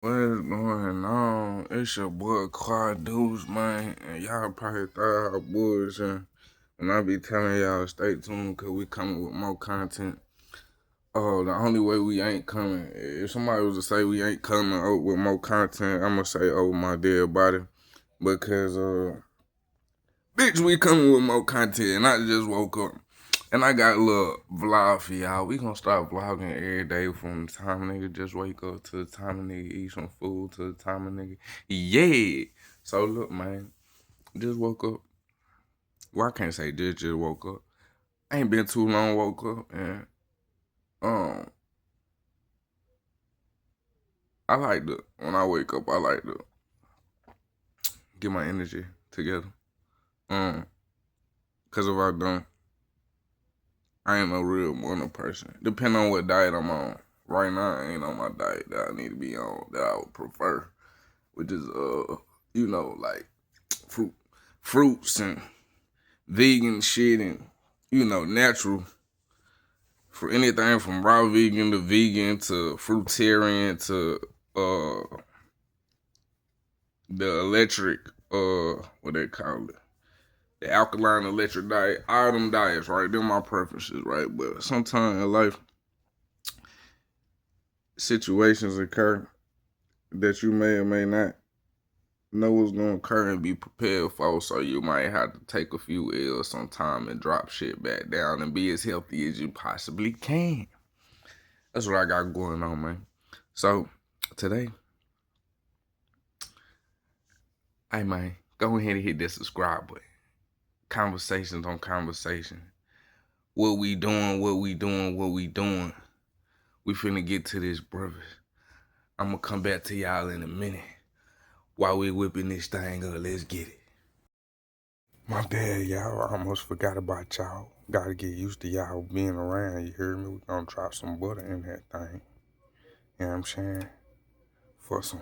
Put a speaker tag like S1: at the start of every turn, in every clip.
S1: What is going on? It's your boy Quadeuce, man, and y'all probably thought I was bullshitting when I be telling y'all stay tuned because we coming with more content. Oh, the only way we ain't coming, if somebody was to say we ain't coming up with more content, I'ma say, oh, my dead body, because, bitch, we coming with more content, and I just woke up. And I got a little vlog for y'all. We gonna start vlogging every day from the time a nigga just wake up to the time a nigga eat some food to the time a nigga, yeah. So look, man, just woke up. Well, I can't say just woke up. Ain't been too long woke up, and um, I like to, when I wake up, I like to get my energy together. Cause if I don't, I ain't a real morning person. Depending on what diet I'm on. Right now, I ain't on my diet that I need to be on, that I would prefer, which is like fruits and vegan shit and natural, for anything from raw vegan to vegan to fruitarian to the electric what they call it, the alkaline electric diet. All them diets, right? They're my preferences, right? But sometimes in life situations occur that you may or may not know what's gonna occur and be prepared for, so you might have to take a few L's sometime and drop shit back down and be as healthy as you possibly can. That's what I got going on, man. So today, hey man, go ahead and hit that subscribe button. Conversations on conversation. What we doing, what we doing, what we doing. We finna get to this, brothers. I'm gonna come back to y'all in a minute. While we whipping this thing up, let's get it. My bad, y'all. I almost forgot about y'all. Gotta get used to y'all being around, you hear me? We gonna drop some butter in that thing. You know what I'm saying? For some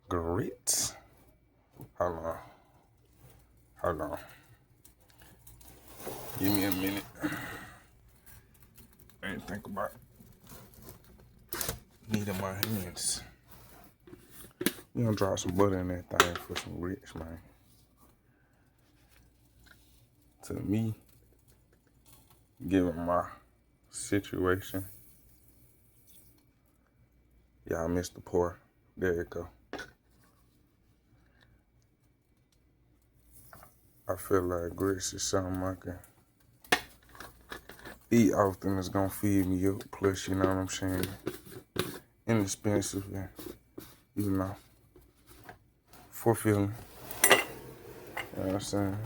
S1: grits. Hold on. Hold on. Give me a minute. I ain't think about needing my hands. We gonna drop some butter in that thing for some grits, man. To me, given my situation, y'all missed the pour. There it go. I feel like grits is something I can eat often. It's gonna feed me up. Plus, you know what I'm saying? Inexpensive and, fulfilling. You know what I'm saying?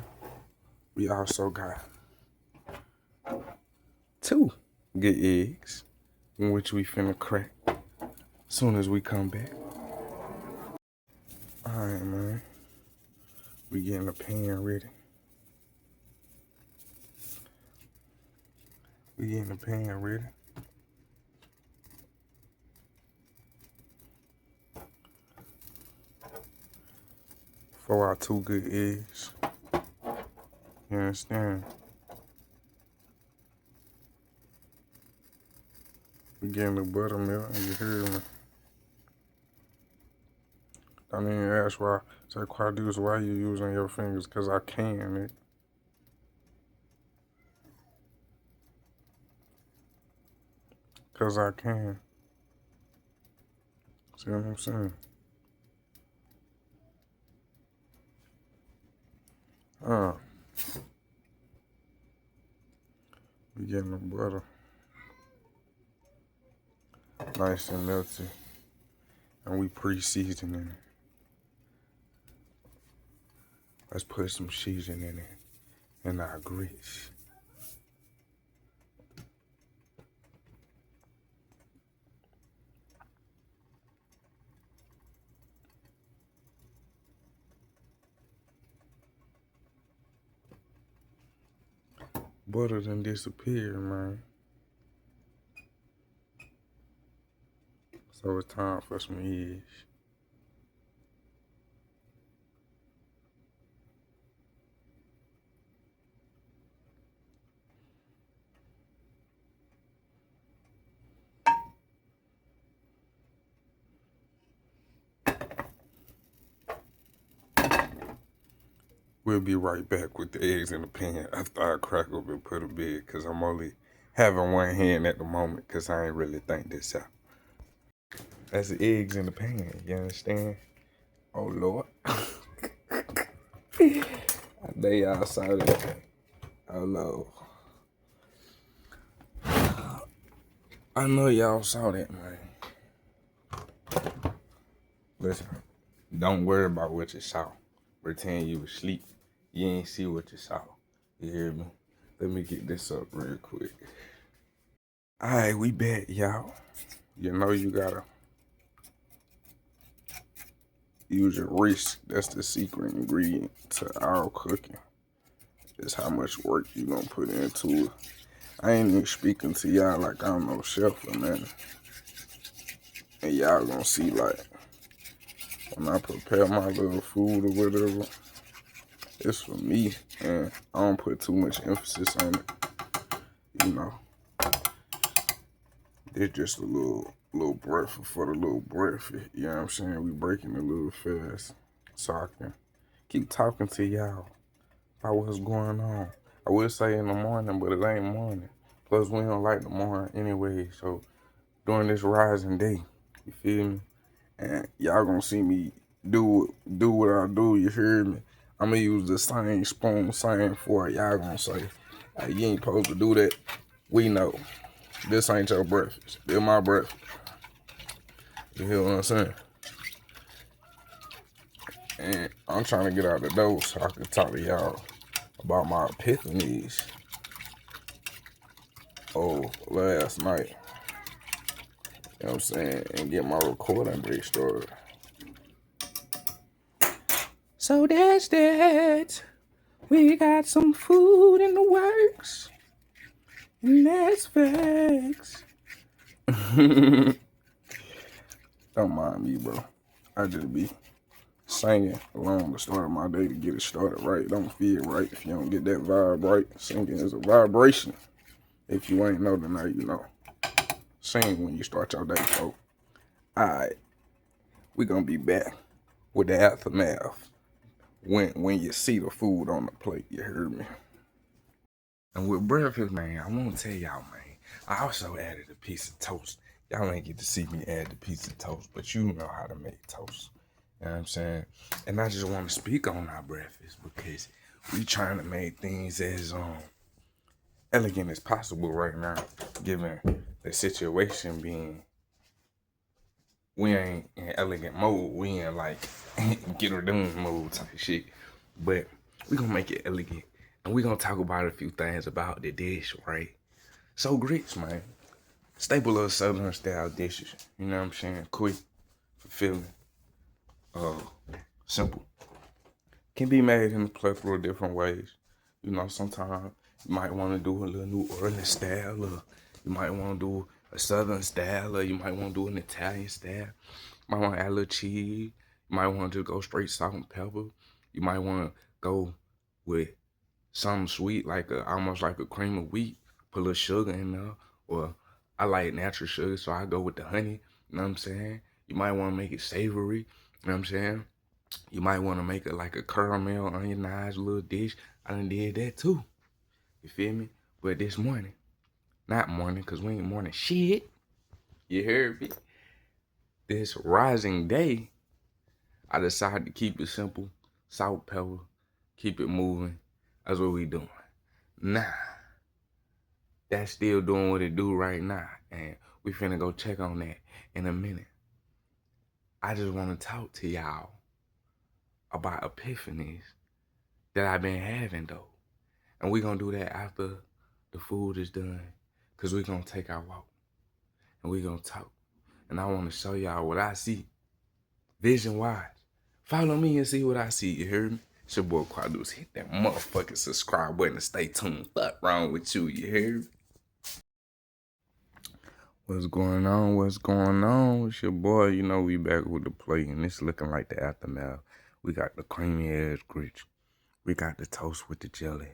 S1: We also got 2 good eggs, in which we finna crack soon as we come back. Alright, man. We getting the pan ready. We getting the pan ready. For our 2 good eggs. You understand? We getting the buttermilk, and you hear me? Don't even ask why. Say, Quadeuce, why you using your fingers? Cause I can, nigga. Cause I can. See what I'm saying? We getting the butter nice and melty, and we pre-seasoning it. Let's put some seasoning in it and our grits. Butter done disappeared, man. So it's time for some eggs. We'll be right back with the eggs in the pan after I crack up and put to bed, because I'm only having one hand at the moment because I ain't really think this out. That's the eggs in the pan, you understand? Oh, Lord. I know y'all saw that. Oh, Lord. I know y'all saw that, man. Listen, don't worry about what you saw. Pretend you was asleep. You ain't see what you saw. You hear me? Let me get this up real quick. Alright, we back, y'all. You know you gotta use your wrist. That's the secret ingredient to our cooking. Is how much work you gonna put into it. I ain't even speaking to y'all like I'm no chef or nothing. And y'all gonna see, like, when I prepare my little food or whatever, it's for me, and I don't put too much emphasis on it. You know, it's just a little breakfast for the little breakfast. You know what I'm saying? We breaking a little fast so I can keep talking to y'all about what's going on. I would say in the morning, but it ain't morning. Plus, we don't like the morning anyway, so during this rising day, you feel me? And y'all gonna see me do what I do, you hear me? I'm gonna use the same spoon, same fork. Y'all gonna say, hey, you ain't supposed to do that. We know. This ain't your breakfast. This my breakfast. You hear what I'm saying? And I'm trying to get out the door so I can talk to y'all about my epiphanies. Last night. You know what I'm saying? And get my recording day started. So that's that. We got some food in the works. And that's facts. Don't mind me, bro. I just be singing along the start of my day to get it started right. Don't feel right if you don't get that vibe right. Singing is a vibration. If you ain't know, then now you know. Sing when you start your day, folks. Alright, we gonna be back with the aftermath when you see the food on the plate, you heard me? And with breakfast, man, I want to tell y'all, man, I also added a piece of toast. Y'all ain't get to see me add the piece of toast, but you know how to make toast. You know what I'm saying? And I just want to speak on our breakfast because we trying to make things as elegant as possible right now, given the situation being we ain't in elegant mode. We in like get her done mode type shit. But we gonna make it elegant. And we gonna talk about a few things about the dish, right? So grits, man. Staple of Southern style dishes. You know what I'm saying? Quick, fulfilling, simple. Can be made in a plethora of different ways. You know, sometimes you might want to do a little New Orleans style, or you might want to do a Southern style, or you might want to do an Italian style. You might want to add a little cheese. You might want to go straight salt and pepper. You might want to go with something sweet, like almost like a cream of wheat. Put a little sugar in there, or I like natural sugar, so I go with the honey. You know what I'm saying? You might want to make it savory. You know what I'm saying? You might want to make it like a caramel onionized little dish. I done did that too. You feel me? But this morning, not morning, because we ain't morning shit. You heard me? This rising day, I decided to keep it simple. Salt, pepper, keep it moving. That's what we doing. Nah, that's still doing what it do right now. And we finna go check on that in a minute. I just want to talk to y'all about epiphanies that I've been having though. And we're going to do that after the food is done. Because we're going to take our walk. And we're going to talk. And I want to show y'all what I see. Vision-wise. Follow me and see what I see. You heard me? It's your boy Quadeuce. Hit that motherfucking subscribe button and stay tuned. What's wrong with you? You heard me? What's going on? What's going on? It's your boy. You know we back with the plate. And it's looking like the aftermath. We got the creamy ass grits. We got the toast with the jelly.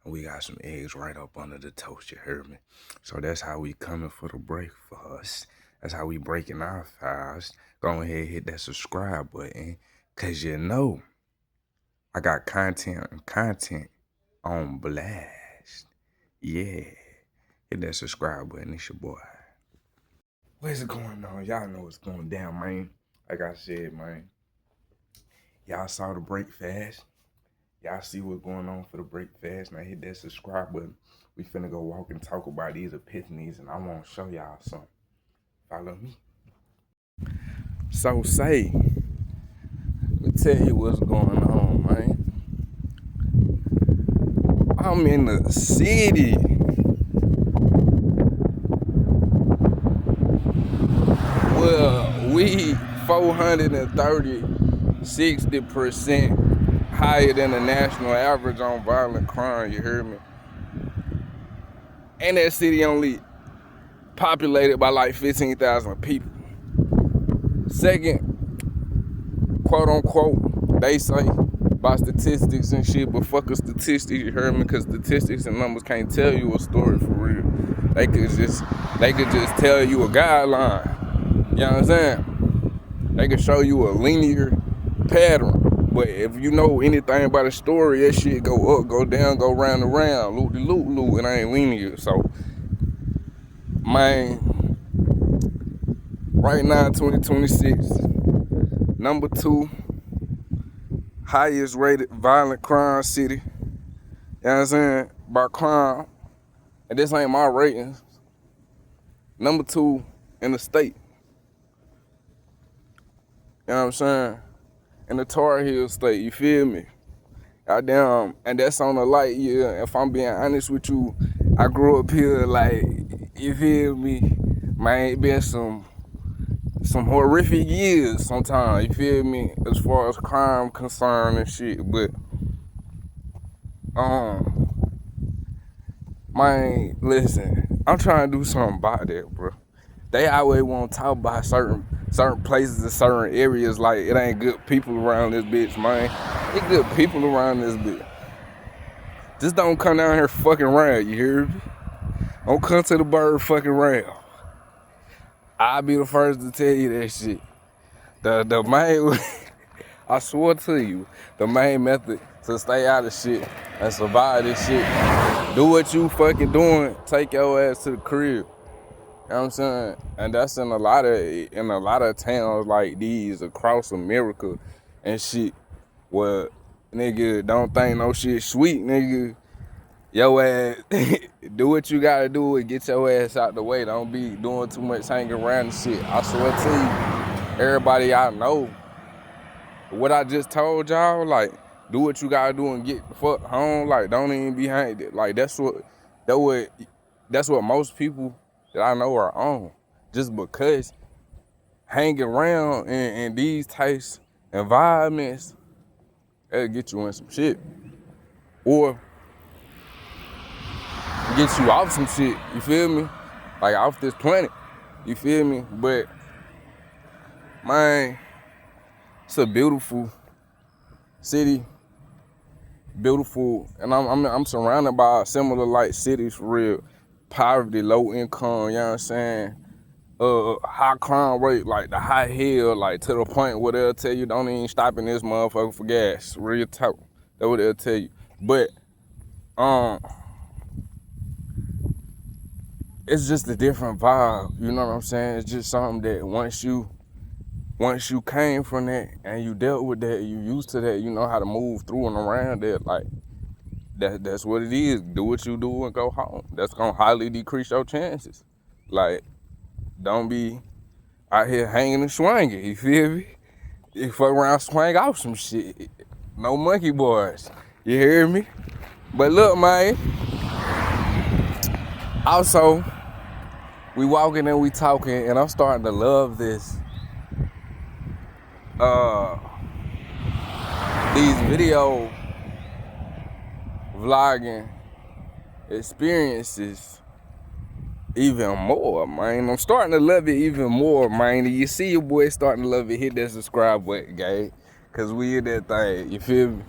S1: And we got some eggs right up under the toast, you heard me? So that's how we coming for the break for us. That's how we breaking our fast. Go ahead, hit that subscribe button. Cause you know, I got content on blast. Yeah. Hit that subscribe button. It's your boy. What's going on? Y'all know what's going down, man. Like I said, man. Y'all saw the break fast. Y'all see what's going on for the break fast. Now hit that subscribe button. We finna go walk and talk about these epiphanies, and I want to show y'all something. Follow me. So say, let me tell you what's going on, man. I'm in the city. Well, we 60% higher than the national average on violent crime, you heard me? And that city only populated by like 15,000 people. Second, quote unquote, they say by statistics and shit, but fuck a statistics, you heard me? Because statistics and numbers can't tell you a story for real. They could just tell you a guideline. You know what I'm saying? They can show you a linear pattern. But if you know anything about a story, that shit go up, go down, go round and round, loop-de-loop, it ain't linear. So, man, right now, 2026, number 2 highest rated violent crime city. You know what I'm saying? By crime. And this ain't my ratings. Number 2 in the state. You know what I'm saying? In the Tar Heel state, you feel me? Goddamn, and that's on the light year. If I'm being honest with you, I grew up here, like, you feel me? Man, it been some horrific years sometimes, you feel me? As far as crime concerned and shit, but, man, listen, I'm trying to do something about that, bro. They always want to talk about certain places and certain areas like it ain't good people around this bitch, man. It good people around this bitch. Just don't come down here fucking around, you hear me? Don't come to the bird fucking around. I'll be the first to tell you that shit. The main, I swear to you, the main method to stay out of shit and survive this shit, do what you fucking doing, take your ass to the crib. You know what I'm saying? And that's in a lot of towns like these across America and shit where nigga don't think no shit sweet, nigga. Yo ass do what you gotta do and get your ass out the way. Don't be doing too much hanging around and shit. I swear to you, everybody I know, what I just told y'all, like, do what you gotta do and get the fuck home. Like, don't even be hanging. Like, that's what most people that I know are on. Just because hanging around in these types of environments, that'll get you in some shit. Or get you off some shit, you feel me? Like off this planet, you feel me? But, man, it's a beautiful city, beautiful, and I'm surrounded by similar like cities for real. Poverty, low income, you know what I'm saying? High crime rate, like the high hill, like to the point where they'll tell you don't even stop in this motherfucker for gas. Real talk. That's what they'll tell you. But it's just a different vibe, you know what I'm saying? It's just something that once you came from that and you dealt with that, you used to that, you know how to move through and around that, like that's what it is. Do what you do and go home. That's gonna highly decrease your chances. Like, don't be out here hanging and swinging, you feel me? You fuck around, swing off some shit. No monkey boys, you hear me? But look, man, also, we walking and we talking, and I'm starting to love this. These video vlogging experiences even more, man. I'm starting to love it even more, man. You see your boy starting to love it, hit that subscribe button, gang. Cause we in that thing, you feel me?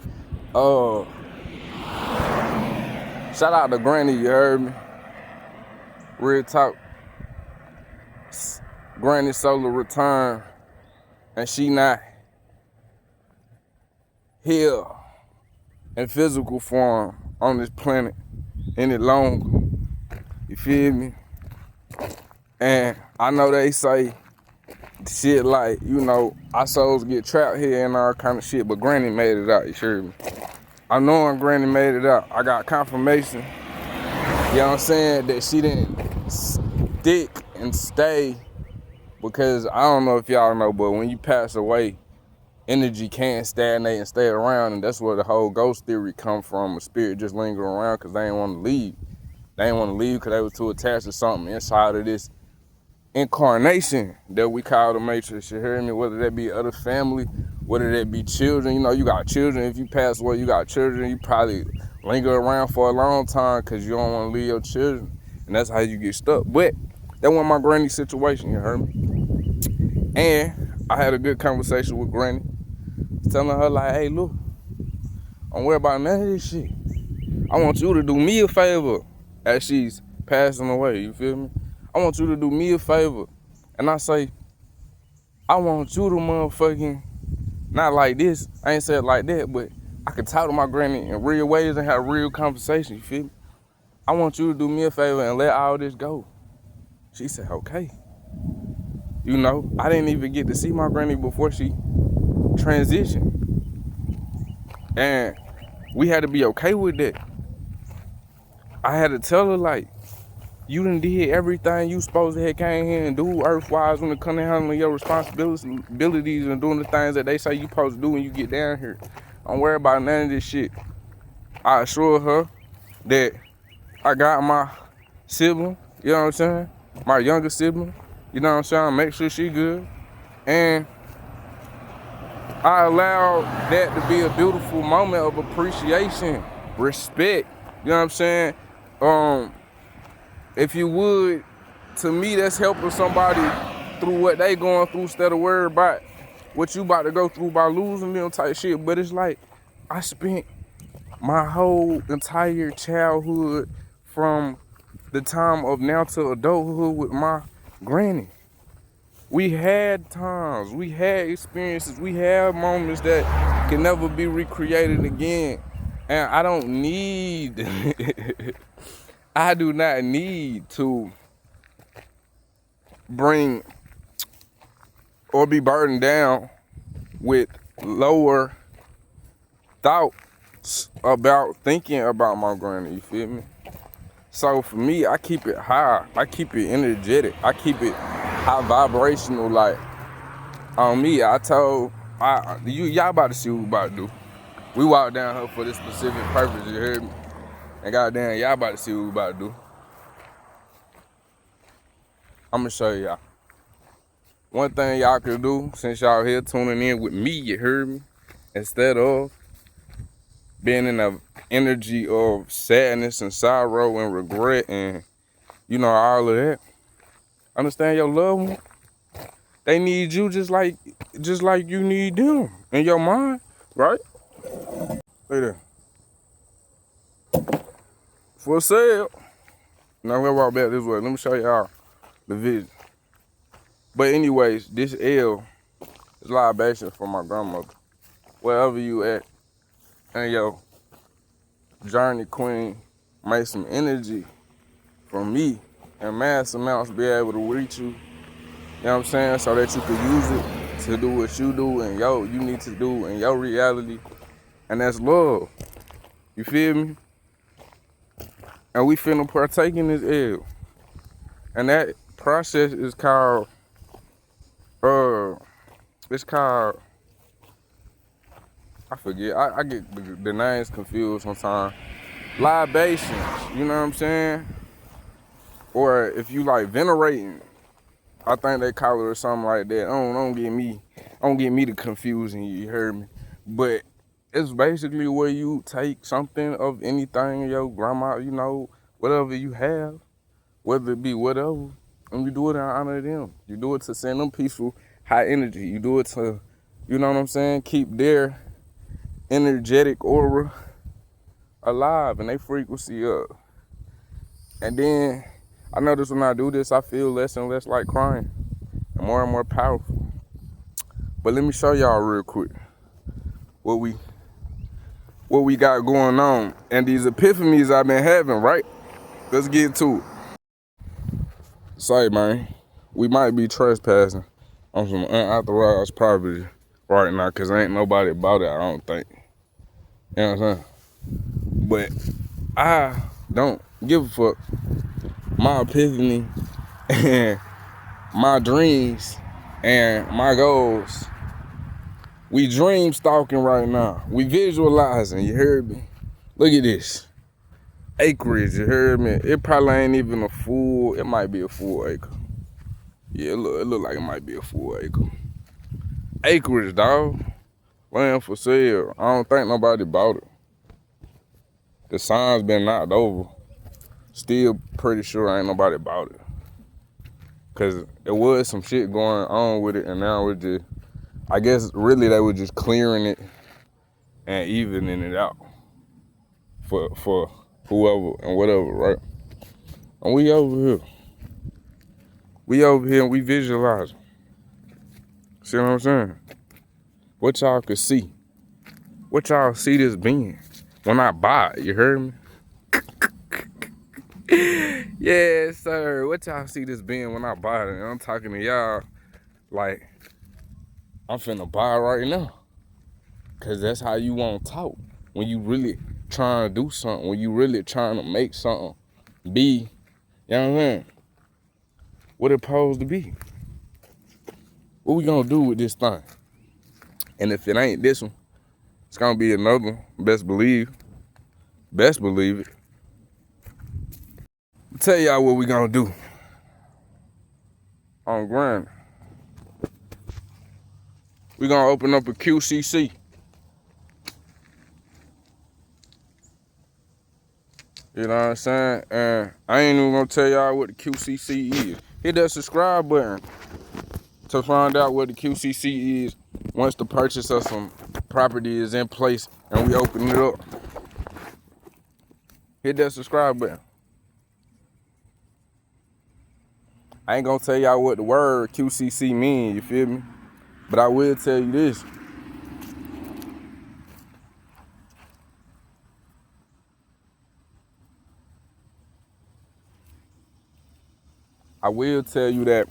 S1: Shout out to Granny, you heard me? Real talk. Granny Solar return, and she not here in physical form on this planet any longer. You feel me? And I know they say shit like, you know, our souls get trapped here and all kind of shit, but Granny made it out, you hear me? I know when Granny made it out, I got confirmation, you know what I'm saying, that she didn't stick and stay, because I don't know if y'all know, but when you pass away, energy can't stagnate and stay around, and that's where the whole ghost theory come from, a spirit just lingering around because they ain't want to leave. They ain't want to leave because they was too attached to something inside of this incarnation that we call the Matrix, you hear me? Whether that be other family, whether that be children, you know, you got children, if you pass away, you got children, you probably linger around for a long time because you don't want to leave your children, and that's how you get stuck. But that wasn't my granny situation, you heard me? And I had a good conversation with Granny, telling her like, hey, look, don't worry about none of this shit. I want you to do me a favor as she's passing away, you feel me? I want you to do me a favor. And I say, I want you to motherfucking, not like this, I ain't said like that, but I can talk to my granny in real ways and have real conversation, you feel me? I want you to do me a favor and let all this go. She said, okay. You know, I didn't even get to see my granny before she transitioned. And we had to be okay with that. I had to tell her, like, you done did everything you supposed to have came here and do earth-wise when it comes to handling your responsibilities and doing the things that they say you supposed to do when you get down here. Don't worry about none of this shit. I assured her that I got my sibling, you know what I'm saying? My younger sibling, you know what I'm saying? Make sure she good. And I allowed that to be a beautiful moment of appreciation, respect, you know what I'm saying? If you would, to me, that's helping somebody through what they going through instead of worried about what you about to go through by losing them type shit. But it's like, I spent my whole entire childhood from the time of now to adulthood with my granny. We had times, we had experiences, we had moments that can never be recreated again. And I don't need, I do not need to bring or be burdened down with lower thoughts about thinking about my granny, you feel me? So for me, I keep it high, I keep it energetic, I keep it high vibrational. Like, on me, I told, y'all about to see what we about to do. We walked down here for this specific purpose, you heard me? And goddamn, y'all about to see what we about to do. I'm gonna show y'all. One thing y'all could do, since y'all here tuning in with me, you heard me? Instead of being in an energy of sadness and sorrow and regret and, you know, all of that. Understand your loved one? They need you just like you need them in your mind, right? Look there. For sale. Now we'll walk back this way. Let me show y'all the vision. But anyways, this L is libation for my grandmother. Wherever you at, and yo, journey queen, make some energy from me and mass amounts be able to reach you, you know what I'm saying, so that you can use it to do what you do and you need to do in your reality, and that's love. You feel me? And we finna partake in this L. And that process is called, I forget, I get the names confused sometimes. Libations, you know what I'm saying? Or if you like venerating, I think they call it or something like that. Don't get me to confusing you heard me? But it's basically where you take something of anything your grandma, you know, whatever you have, whether it be whatever, and you do it in honor of them. You do it to send them peaceful, high energy. You do it to, you know what I'm saying, keep their energetic aura alive and they frequency up. And then I notice when I do this, I feel less and less like crying and more powerful. But let me show y'all real quick what what we got going on and these epiphanies I've been having, right? Let's get to it. Say, man, we might be trespassing on some unauthorized property right now because ain't nobody about it, I don't think. You know what I'm saying? But I don't give a fuck. My epiphany and my dreams and my goals. We dream stalking right now. We visualizing, you heard me? Look at this. Acreage, you heard me? It probably ain't even a full, it might be a full acre. Yeah, it look like it might be a full acre. Acreage, dog. Land for sale. I don't think nobody bought it. The sign's been knocked over. Still pretty sure ain't nobody bought it. Cause there was some shit going on with it and now we're just, I guess really they were just clearing it and evening it out for whoever and whatever, right? And we over here. We over here and we visualize. See what I'm saying? What y'all could see. What y'all see this being when I buy it, you heard me? Yes, sir. What y'all see this being when I buy it? And I'm talking to y'all like I'm finna buy it right now. Cause that's how you wanna talk. When you really trying to do something, when you really trying to make something be, you know what I'm saying? What it supposed to be. What we gonna do with this thing? And if it ain't this one, it's gonna be another one. Best believe it. I'll tell y'all what we gonna do. On ground. We gonna open up a QCC. You know what I'm saying? And I ain't even gonna tell y'all what the QCC is. Hit that subscribe button to find out what the QCC is once the purchase of some property is in place and we open it up. Hit that subscribe button. I ain't gonna tell y'all what the word QCC mean, you feel me? But I will tell you this. I will tell you that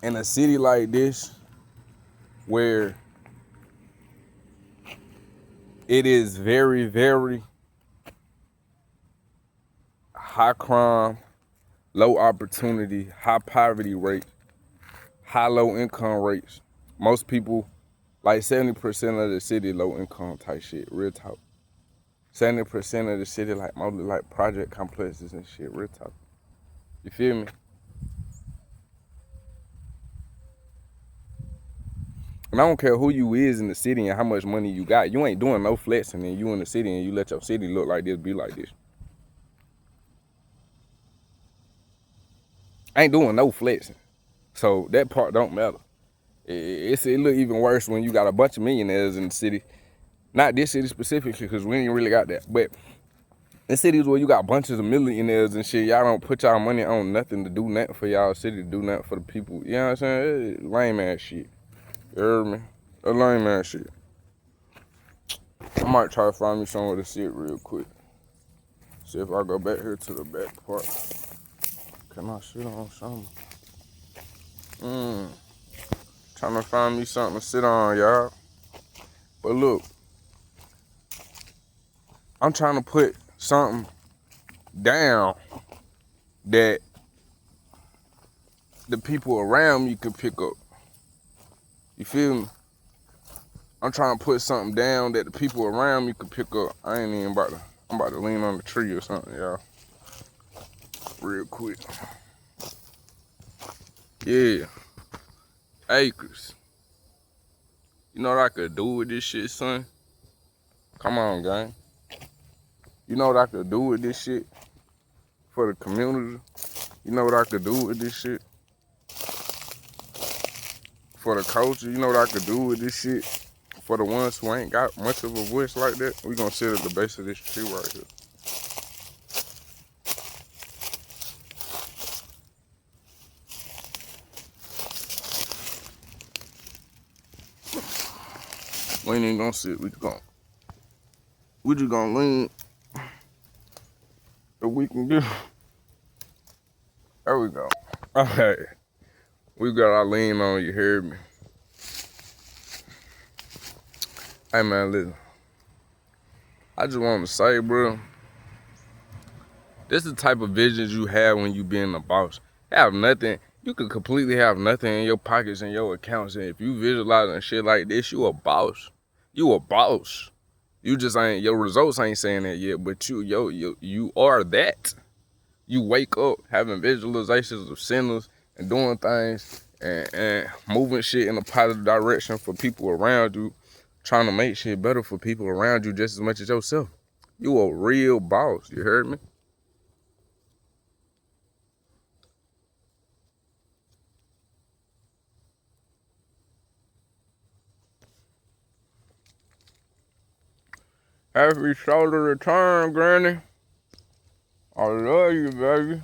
S1: in a city like this, where it is very, very high crime, low opportunity, high poverty rate, high low income rates. Most people, like 70% of the city, low income type shit, real talk. 70% of the city, like mostly like project complexes and shit, real talk. You feel me? And I don't care who you is in the city and how much money you got. You ain't doing no flexing and you in the city and you let your city look like this, be like this. I ain't doing no flexing. So that part don't matter. It look even worse when you got a bunch of millionaires in the city. Not this city specifically, because we ain't really got that. But in cities where you got bunches of millionaires and shit, y'all don't put y'all money on nothing to do nothing for y'all city, to do nothing for the people. You know what I'm saying? It's lame ass shit. You heard me? A lame ass shit. I might try to find me somewhere to sit real quick. See if I go back here to the back part. Can I sit on something? Trying to find me something to sit on, y'all. But look, I'm trying to put something down that the people around me can pick up. You feel me? I'm trying to put something down that the people around me can pick up. I ain't even about to, I'm about to lean on the tree or something, y'all. Real quick. Yeah. Acres. You know what I could do with this shit, son? Come on, gang. You know what I could do with this shit for the community? You know what I could do with this shit for the culture? You know what I could do with this shit for the ones who ain't got much of a voice like that? We gonna sit at the base of this tree right here. We ain't even gonna sit, we gonna We just gonna lean if we can do. There we go. Okay. We got our lean on, you heard me? Hey man, listen. I just want to say, bro, this is the type of visions you have when you being a boss. Have nothing. You could completely have nothing in your pockets and your accounts. And if you visualizing shit like this, you a boss. You a boss. You just ain't, your results ain't saying that yet, but you are that. You wake up having visualizations of sinners and doing things and moving shit in a positive direction for people around you, trying to make shit better for people around you just as much as yourself. You a real boss, you heard me? Happy shoulder return, Granny. I love you, baby.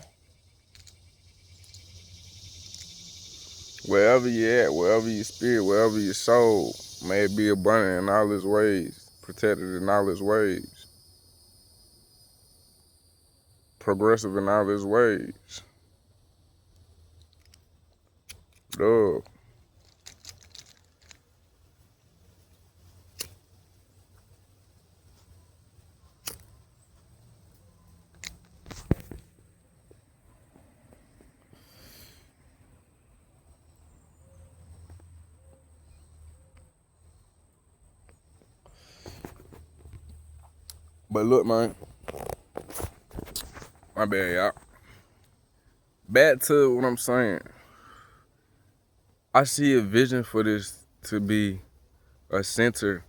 S1: Wherever you at, wherever your spirit, wherever your soul, may it be abundant in all its ways, protected in all its ways, progressive in all its ways. Love. But look, man, my bad, y'all. Back to what I'm saying. I see a vision for this to be a center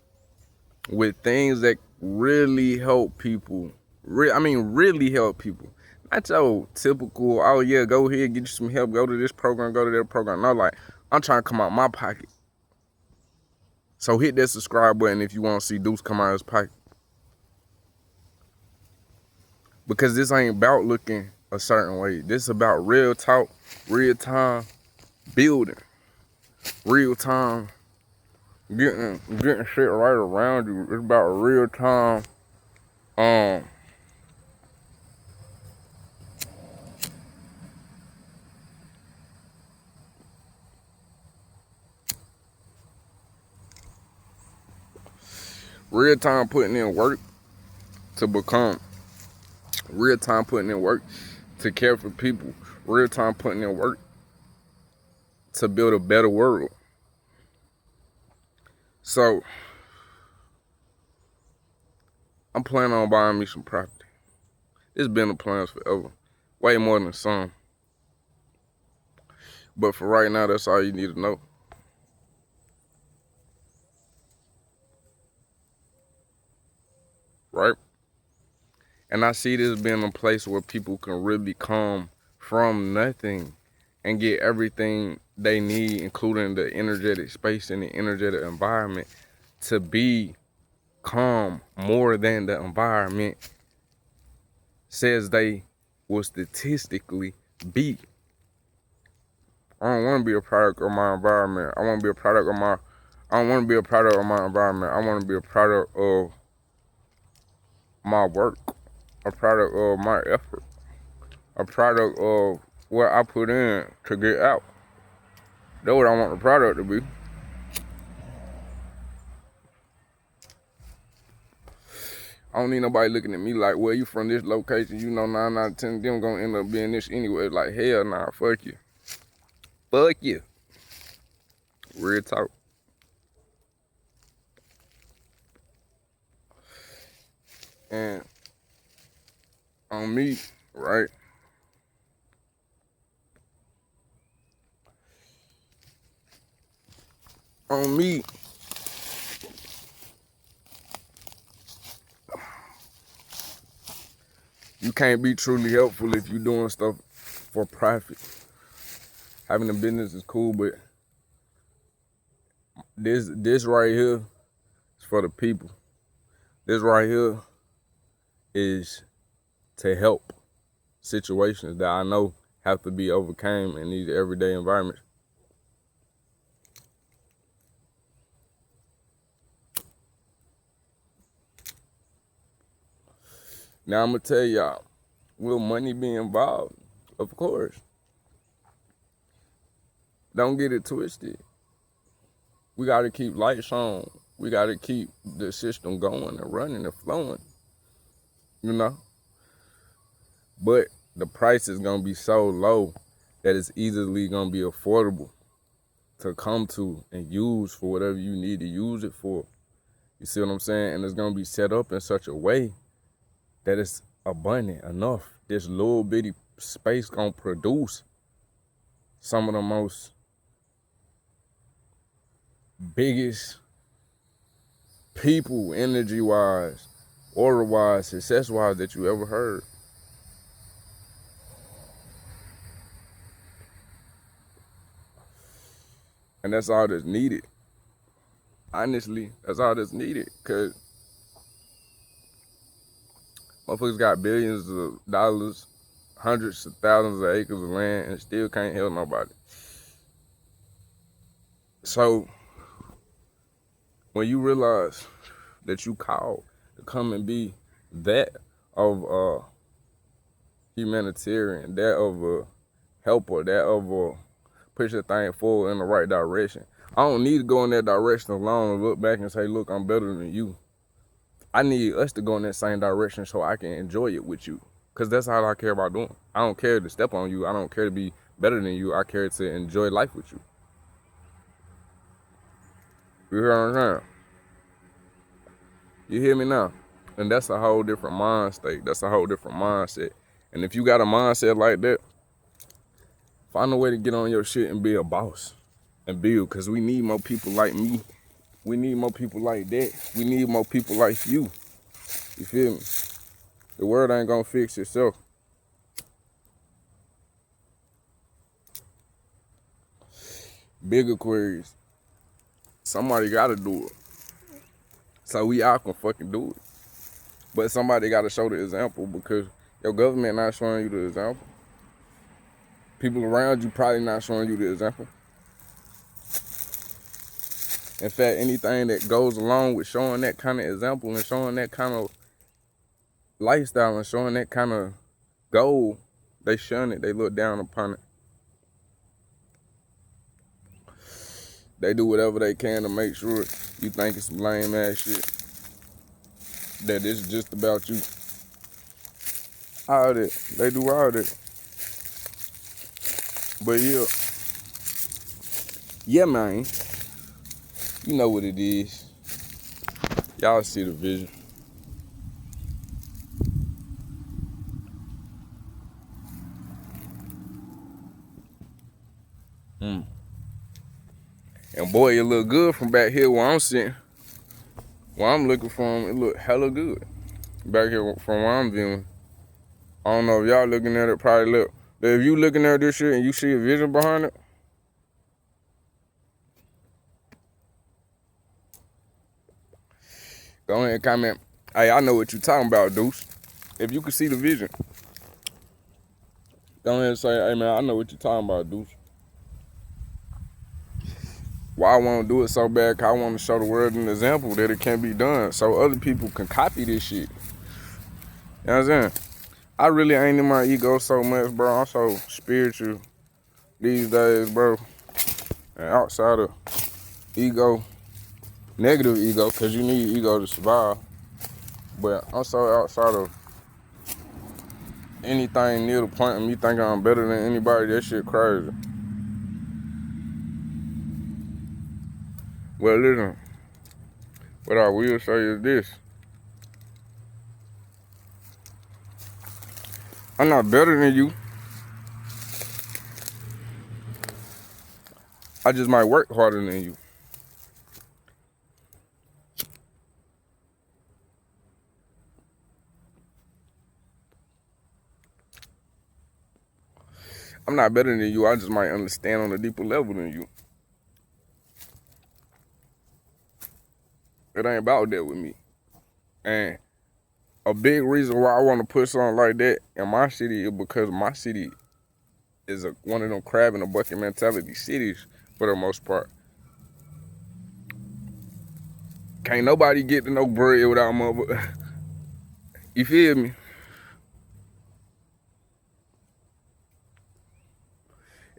S1: with things that really help people. Really help people. Not your typical, oh yeah, go here, get you some help, go to this program, go to that program. No, like, I'm trying to come out my pocket. So hit that subscribe button if you want to see Deuce come out of his pocket. Because this ain't about looking a certain way. This is about real talk, real time building, real time getting shit right around you. It's about real time real time putting in work to become, real time putting in work to care for people, real time putting in work to build a better world. So I'm planning on buying me some property. It's been the plans forever, way more than some. But for right now, that's all you need to know. Right? And I see this being a place where people can really come from nothing and get everything they need, including the energetic space and the energetic environment, to be calm more than the environment says they will statistically be. I don't want to be a product of my environment. I want to be a product of my. I don't want to be a product of my environment. I want to be a product of my work, a product of my effort, a product of what I put in to get out. That's what I want the product to be. I don't need nobody looking at me like, well, you from this location, you know 9 out of 10 of them gonna end up being this anyway. Like, hell nah, fuck you. Fuck you. Real talk. And on me, right? On me, you can't be truly helpful if you're doing stuff for profit. Having a business is cool, but this right here is for the people. This right here is to help situations that I know have to be overcome in these everyday environments. Now I'm gonna tell y'all, will money be involved? Of course. Don't get it twisted. We gotta keep lights on. We gotta keep the system going and running and flowing, you know? But the price is gonna be so low that it's easily gonna be affordable to come to and use for whatever you need to use it for. You see what I'm saying? And it's gonna be set up in such a way that it's abundant enough. This little bitty space gonna produce some of the most biggest people, energy-wise, aura-wise, success-wise that you ever heard. And that's all that's needed. Honestly, that's all that's needed. Cause motherfuckers got billions of dollars, hundreds of thousands of acres of land, and still can't help nobody. So when you realize that you called to come and be that of a humanitarian, that of a helper, that of a push the thing forward in the right direction. I don't need to go in that direction alone and look back and say, look, I'm better than you. I need us to go in that same direction so I can enjoy it with you. Because that's all I care about doing. I don't care to step on you. I don't care to be better than you. I care to enjoy life with you. You hear what I'm saying? You hear me now? And that's a whole different mind state. That's a whole different mindset. And if you got a mindset like that, find a way to get on your shit and be a boss and build. Because we need more people like me. We need more people like that. We need more people like you. You feel me? The world ain't gonna fix itself. Bigger queries. Somebody gotta do it. So we all can fucking do it. But somebody gotta show the example because your government not showing you the example. People around you probably not showing you the example. In fact, anything that goes along with showing that kind of example and showing that kind of lifestyle and showing that kind of goal, they shun it. They look down upon it. They do whatever they can to make sure you think it's some lame ass shit. That it's just about you. All that. They do all that. But yeah, man. You know what it is. Y'all see the vision. And boy, it look good from back here where I'm sitting. Where I'm looking from, it look hella good. Back here from where I'm viewing. I don't know if y'all looking at it, probably look. But if you looking at this shit and you see a vision behind it, go ahead and comment, hey, I know what you talking about, Deuce. If you can see the vision, go ahead and say, hey man, I know what you talking about, Deuce. Why I want to do it so bad, cause I want to show the world an example that it can be done so other people can copy this shit. You know what I'm saying? I really ain't in my ego so much, bro. I'm so spiritual these days, bro. And outside of ego, negative ego, cause you need ego to survive. But I'm so outside of anything near the point of me thinking I'm better than anybody, that shit crazy. Well, listen, what I will say is this. I'm not better than you. I just might work harder than you. I'm not better than you. I just might understand on a deeper level than you. It ain't about that with me. And a big reason why I want to put something like that in my city is because my city is one of them crab in a bucket mentality cities for the most part. Can't nobody get to no bread without mother. You feel me?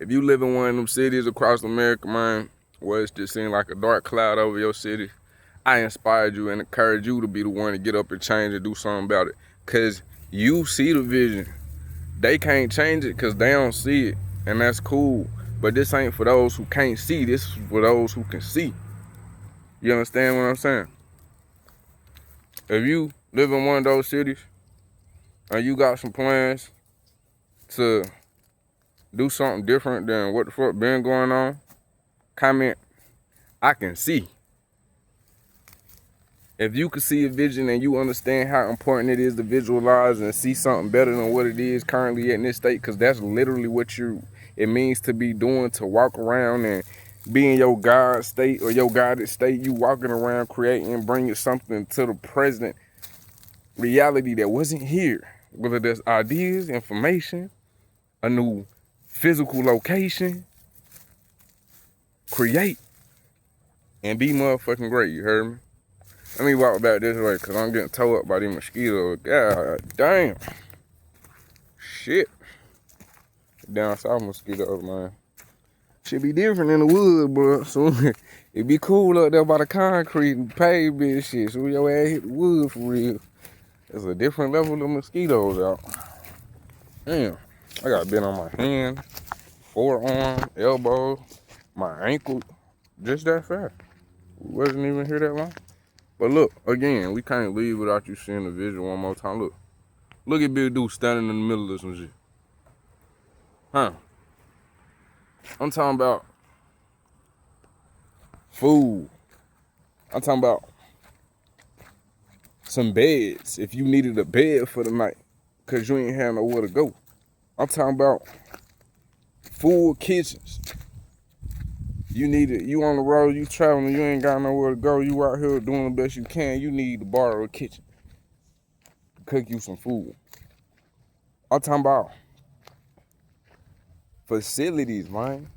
S1: If you live in one of them cities across America, man, where it's just seems like a dark cloud over your city, I inspired you and encourage you to be the one to get up and change and do something about it. Cause you see the vision. They can't change it because they don't see it. And that's cool. But this ain't for those who can't see. This is for those who can see. You understand what I'm saying? If you live in one of those cities and you got some plans to do something different than what the fuck been going on, comment, I can see. If you can see a vision and you understand how important it is to visualize and see something better than what it is currently in this state, because that's literally what it means to be doing, to walk around and be in your God state or your guided state. You walking around creating, bringing something to the present reality that wasn't here. Whether that's ideas, information, a new physical location, create and be motherfucking great, you heard me? Let me walk back this way because I'm getting towed up by these mosquitoes. God damn. Shit. Down south mosquitoes, man. Should be different in the woods, bro. So it be cool up there by the concrete and pavement and shit. So your ass hit the wood for real. There's a different level of mosquitoes out. Damn. I got bit on my hand, forearm, elbow, my ankle. Just that fast. We wasn't even here that long. But look, again, we can't leave without you seeing the visual one more time. Look at Big Dude standing in the middle of some shit. Huh? I'm talking about food. I'm talking about some beds. If you needed a bed for the night, cause you ain't had nowhere to go. I'm talking about full kitchens. You on the road, you traveling, you ain't got nowhere to go, you out here doing the best you can, you need to borrow a kitchen. Cook you some food. I'm talking about facilities, man.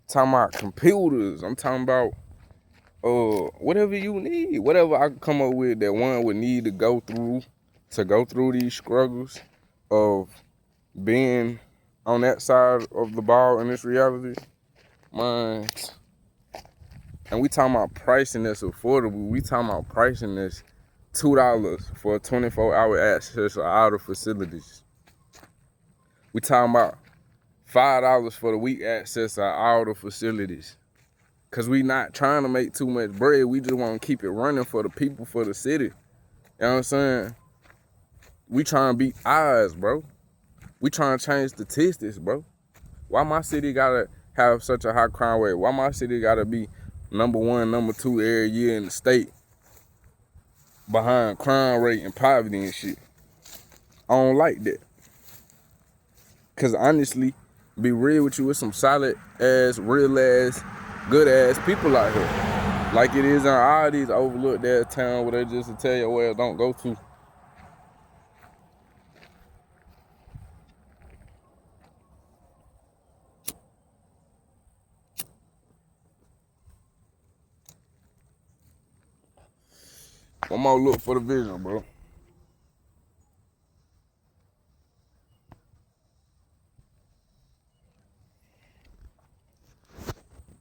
S1: Talking about computers. I'm talking about whatever you need. Whatever I can come up with that one would need to go through these struggles of being on that side of the ball in this reality, man. And we talking about pricing that's affordable. We talking about pricing that's $2 for a 24-hour access to all the facilities. We talking about $5 for the week access to all the facilities. Cause we not trying to make too much bread. We just want to keep it running for the people, for the city. You know what I'm saying? We trying to beat odds, bro. We trying to change statistics, bro. Why my city gotta have such a high crime rate? Why my city gotta be number 1, number 2 every year in the state behind crime rate and poverty and shit? I don't like that. Cause honestly, be real with you, it's some solid ass, real ass, good ass people out here. Like it is in all these overlooked ass towns where they just tell you where don't go to. One more look for the vision, bro.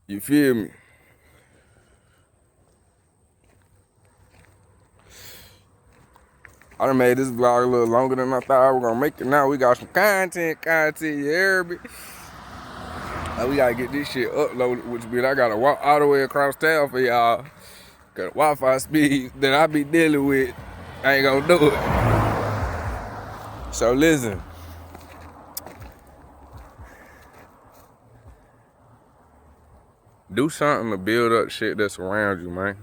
S1: You feel me? I done made this vlog a little longer than I thought I was gonna make it. Now we got some content, you hear me? Now we gotta get this shit uploaded, which means I gotta walk all the way across town for y'all. Cause Wi-Fi speed that I be dealing with, I ain't gonna do it. So listen. Do something to build up shit that's around you, man.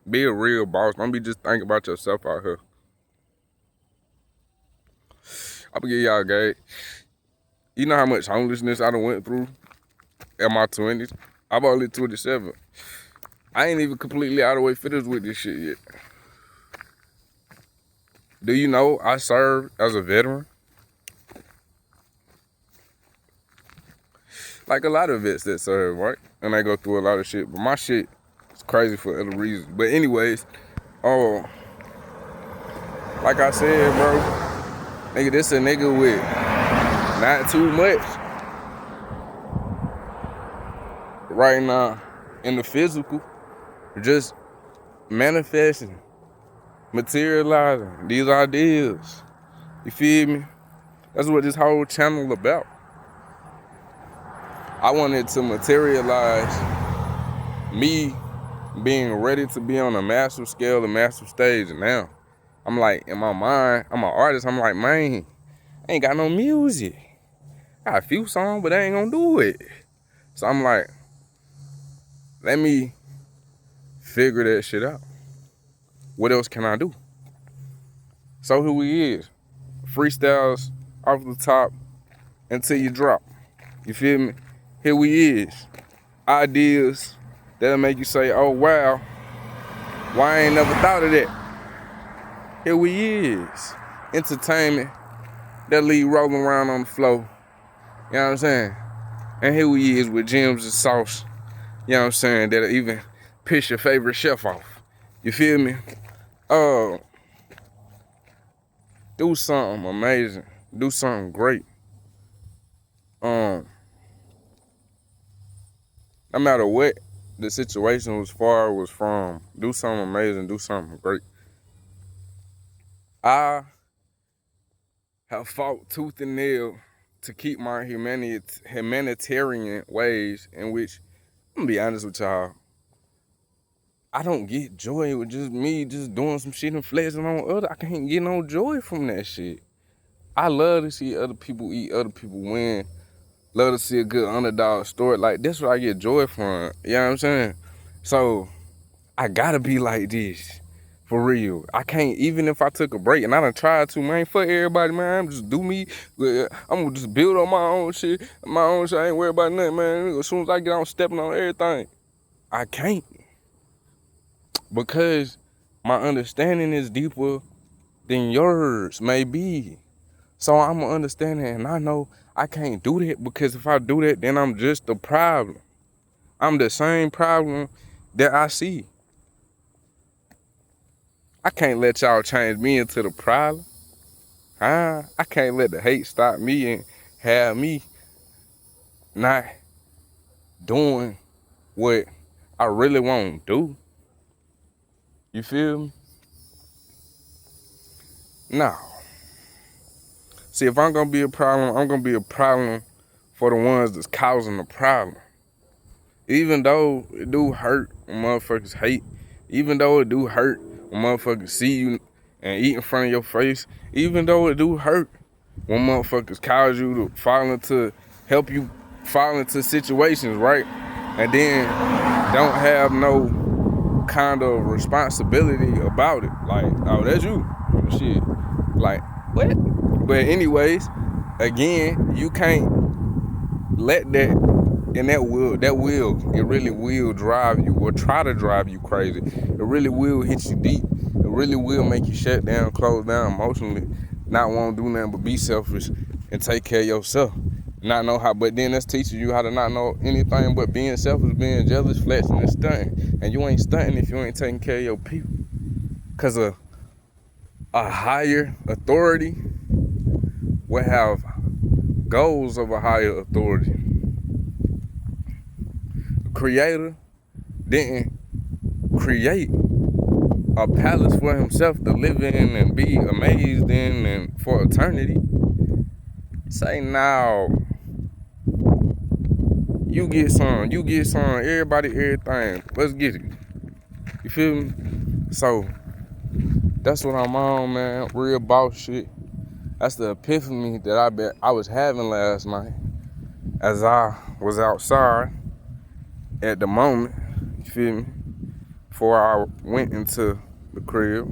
S1: Be a real boss. Don't be just thinking about yourself out here. I'm gonna give y'all a gauge. You know how much homelessness I done went through in my 20s? I'm only 27. I ain't even completely out of the way finished with this shit yet. Do you know I served as a veteran? Like a lot of vets that serve, right? And they go through a lot of shit. But my shit is crazy for other reasons. But anyways, like I said, bro, nigga, this a nigga with not too much, right now in the physical, just manifesting, materializing these ideas. You feel me? That's what this whole channel about. I wanted to materialize me being ready to be on a massive scale, a massive stage. And now I'm like, in my mind, I'm an artist. I'm like, man, I ain't got no music. I got a few songs, but I ain't gonna do it. So I'm like, let me figure that shit out. What else can I do? So here we is. Freestyles off the top until you drop. You feel me? Here we is. Ideas that'll make you say, oh wow, why I ain't never thought of that? Here we is. Entertainment that leave rolling around on the floor. You know what I'm saying? And here we is with gems and sauce. You know what I'm saying? That'll even piss your favorite chef off. You feel me? Do something amazing. Do something great. No matter what the situation was far was from, do something amazing, do something great. I have fought tooth and nail to keep my humanitarian ways in which, I'm gonna be honest with y'all, I don't get joy with just me just doing some shit and flexing on other. I can't get no joy from that shit. I love to see other people eat, other people win. Love to see a good underdog story. Like, that's what I get joy from. You know what I'm saying? So, I gotta be like this. For real. I can't, even if I took a break, and I done tried to, man, fuck everybody, man. I'm just do me. I'm gonna just build on my own shit. I ain't worried about nothing, man. As soon as I get on stepping on everything, I can't. Because my understanding is deeper than yours may be. So I'm understanding, and I know I can't do that, because if I do that, then I'm just the problem. I'm the same problem that I see. I can't let y'all change me into the problem. I can't let the hate stop me and have me not doing what I really want to do. You feel me? No. See, if I'm gonna be a problem, I'm gonna be a problem for the ones that's causing the problem. Even though it do hurt when motherfuckers hate, even though it do hurt when motherfuckers see you and eat in front of your face, even though it do hurt when motherfuckers cause you to help you fall into situations, right? And then don't have no kind of responsibility about it. Like, oh, that's you. Shit. Like, what? But anyways, again, you can't let that, and that will, it really will drive you, or try to drive you crazy. It really will hit you deep. It really will make you shut down, close down emotionally, not want to do nothing but be selfish and take care of yourself. Not know how, but then that's teaching you how to not know anything but being selfish, being jealous, flexing, and stunting. And you ain't stunting if you ain't taking care of your people. Because a higher authority will have goals of a higher authority. The creator didn't create a palace for himself to live in and be amazed in and for eternity. Say now, you get some, everybody, everything. Let's get it. You feel me? So that's what I'm on, man. Real boss shit. That's the epiphany that I was having last night as I was outside at the moment. You feel me? Before I went into the crib.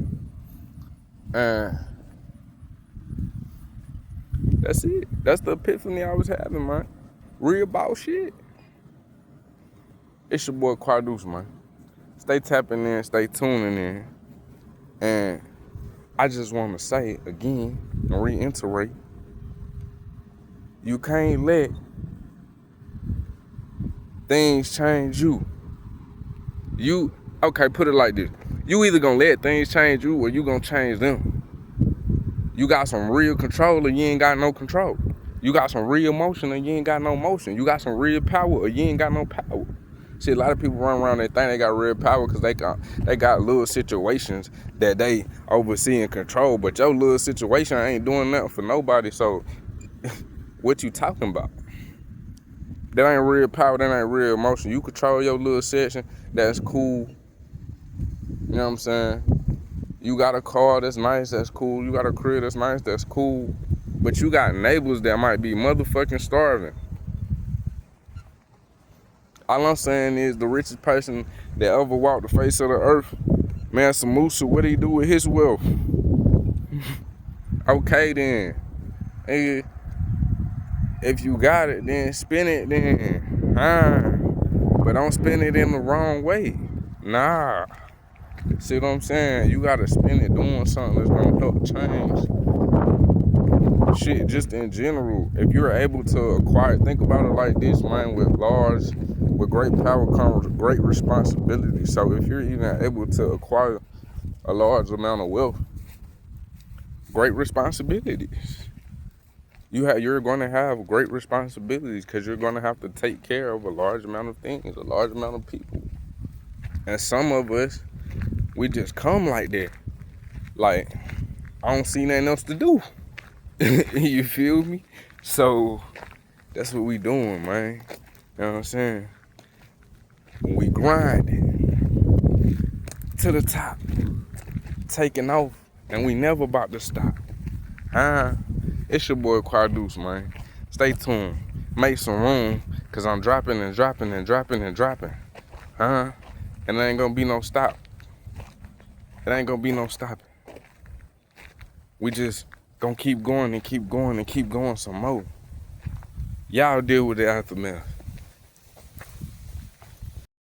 S1: And that's it. That's the epiphany I was having, man. Real boss shit. It's your boy Quadeuce, man. Stay tapping in, stay tuning in. And I just want to say again and reiterate, you can't let things change you. Okay, put it like this. You either gonna let things change you or you gonna change them. You got some real control or you ain't got no control. You got some real motion or you ain't got no motion. You got some real power or you ain't got no power. See, a lot of people run around and think they got real power because they got little situations that they oversee and control. But your little situation ain't doing nothing for nobody. So what you talking about? That ain't real power. That ain't real emotion. You control your little section. That's cool. You know what I'm saying? You got a car that's nice. That's cool. You got a crib that's nice. That's cool. But you got neighbors that might be motherfucking starving. All I'm saying is the richest person that ever walked the face of the earth, man, Samusa, what did he do with his wealth? Okay then. Nigga, if you got it, then spend it then. But don't spend it in the wrong way. Nah. See what I'm saying? You gotta spend it doing something that's gonna help change shit just in general. If you're able to acquire, think about it like this, man, with great power comes great responsibility. So if you're even able to acquire a large amount of wealth, great responsibilities. You're going to have great responsibilities because you're going to have to take care of a large amount of things, a large amount of people. And some of us, we just come like that. Like, I don't see nothing else to do. You feel me? So that's what we doing, man. You know what I'm saying? We grinding to the top, taking off, and we never about to stop. It's your boy Quadeuce, man. Stay tuned. Make some room, cause I'm dropping and dropping and dropping and dropping. And there ain't gonna be no stop. It ain't gonna be no stopping. We just gonna keep going and keep going and keep going some more. Y'all deal with the aftermath.